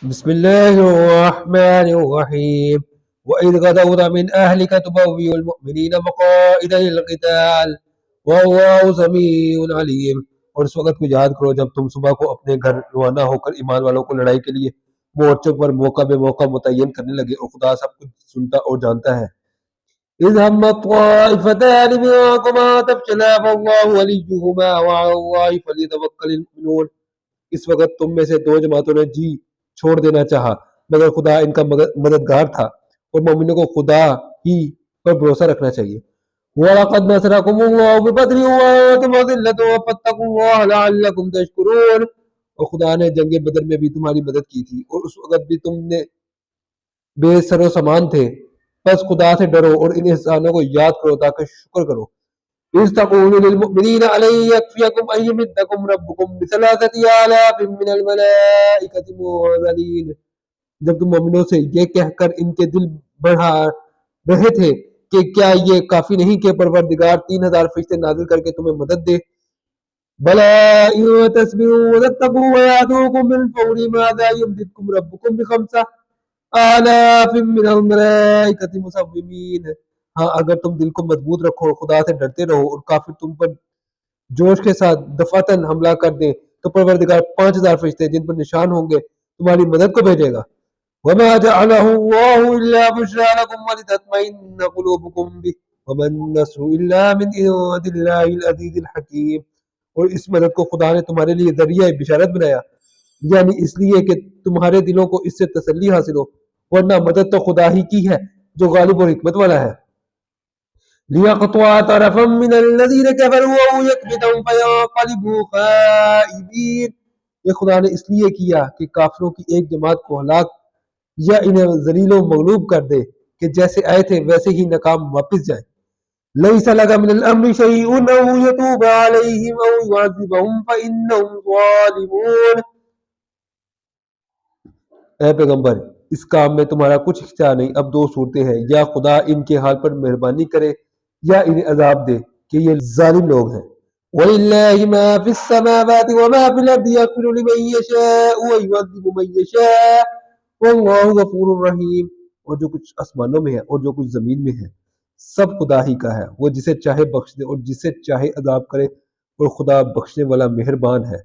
بسم الله الرحمن الرحيم وإذ غدوت من أهلك تبوئ المؤمنين مقاعد للقتال والله سمیع علیم۔ اور اس وقت کو یاد کرو جب تم صبح کو اپنے گھر روانہ ہو کر ایمان والوں کو لڑائی کے لیے مورچوں پر موقع بے موقع متعین کرنے لگے، اور خدا سب کچھ سنتا اور جانتا ہے۔ إذ همت طائفتان منكم أن تفشلا فالله وليهما وعلى الله فليتوكل المؤمنون۔ اس وقت تم میں سے دو جماعتوں نے جی چھوڑ دینا چاہا، مگر خدا ان کا مددگار تھا، اور مومنوں کو خدا ہی پر بھروسہ رکھنا چاہیے۔ وَلَقَدْ نَصَرَكُمُ اللَّهُ بِبَدْرٍ وَأَنتُمْ أَذِلَّةٌ وَفَاتَّقُوا اللَّهَ لَعَلَّكُمْ تَشْكُرُونَ۔ اور خدا نے جنگ بدر میں بھی تمہاری مدد کی تھی، اور اس وقت بھی تم نے بے سر و سامان تھے، بس خدا سے ڈرو اور ان احسانوں کو یاد کرو تاکہ شکر کرو۔ إِذْ تَقُولُ لِلْمُؤْمِنِينَ أَلَن يَكْفِيَكُمْ أَن يُمِدَّكُمْ رَبُّكُمْ بِثَلَاثَةِ آلَافٍ مِّنَ الْمَلَائِكَةِ مُنزَلِينَ۔ جب تم مومنوں سے یہ کہہ کر ان کے دل بڑھا رہے تھے کہ کیا یہ کافی نہیں کہ پروردگار 3000 فرشتے نازل کر کے تمہیں مدد دے۔ بَلَىٰ إِن تَصْبِرُوا وَتَتَّقُوا وَيَأْتُوكُم مِّن فَوْرِهِمْ هَٰذَا يُمْدِدْكُمْ رَبُّكُم بِخَمْسَةِ آلَافٍ مِّنَ الْمَلَائِكَةِ مُسَوِّمِينَ۔ ہاں اگر تم دل کو مضبوط رکھو اور خدا سے ڈرتے رہو، اور کافر تم پر جوش کے ساتھ دفعتاً حملہ کر دیں تو پروردگار 5000 فرشتے جن پر نشان ہوں گے تمہاری مدد کو بھیجے گا۔ وَمَا جَعَلَهُ اللَّهُ إِلَّا بُشْرَىٰ لَكُمْ وَلِتَطْمَئِنَّ قُلُوبُكُم بِهِ وَمَا النَّصْرُ إِلَّا مِنْ عِندِ اللَّهِ الْعَزِيزِ الْحَكِيمِ۔ اور اس مدد کو خدا نے تمہارے لیے ذریعہ بشارت بنایا، یعنی اس لیے کہ تمہارے دلوں کو اس سے تسلی حاصل ہو، ورنہ مدد تو خدا ہی کی ہے جو غالب اور حکمت والا ہے۔ لِيَقْطَعَ طَرَفًا مِّنَ الَّذِينَ كَفَرُوا أَوْ يَكْبِتَهُمْ فَيَنقَلِبُوا خَائِبِينَ۔ یہ خدا نے اس لیے کیا کہ کافروں کی ایک جماعت کو ہلاک یا انہیں ذلیل و مغلوب کر دے کہ جیسے آئے تھے ویسے ہی ناکام واپس جائیں۔ لَيْسَ لَكَ مِنَ الْأَمْرِ شَيْءٌ أَوْ يَتُوبَ عَلَيْهِمْ أَوْ يُعَذِّبَهُمْ فَإِنَّهُمْ ظَالِمُونَ۔ اے پیغمبر، اس کام میں تمہارا کچھ اختیار نہیں۔ اب دو صورتیں ہیں، یا خدا ان کے حال پر مہربانی کرے یا انہیں عذاب دے کہ یہ ظالم لوگ ہیں۔ وَلِلَّهِ مَا فِي السَّمَاوَاتِ وَمَا فِي الْأَرْضِ يَغْفِرُ لِمَن يَشَاءُ وَيُعَذِّبُ مَن يَشَاءُ وَاللَّهُ غَفُورٌ رَحِيمٌ۔ اور جو کچھ آسمانوں میں ہے اور جو کچھ زمین میں ہے سب خدا ہی کا ہے، وہ جسے چاہے بخش دے اور جسے چاہے عذاب کرے، اور خدا بخشنے والا مہربان ہے۔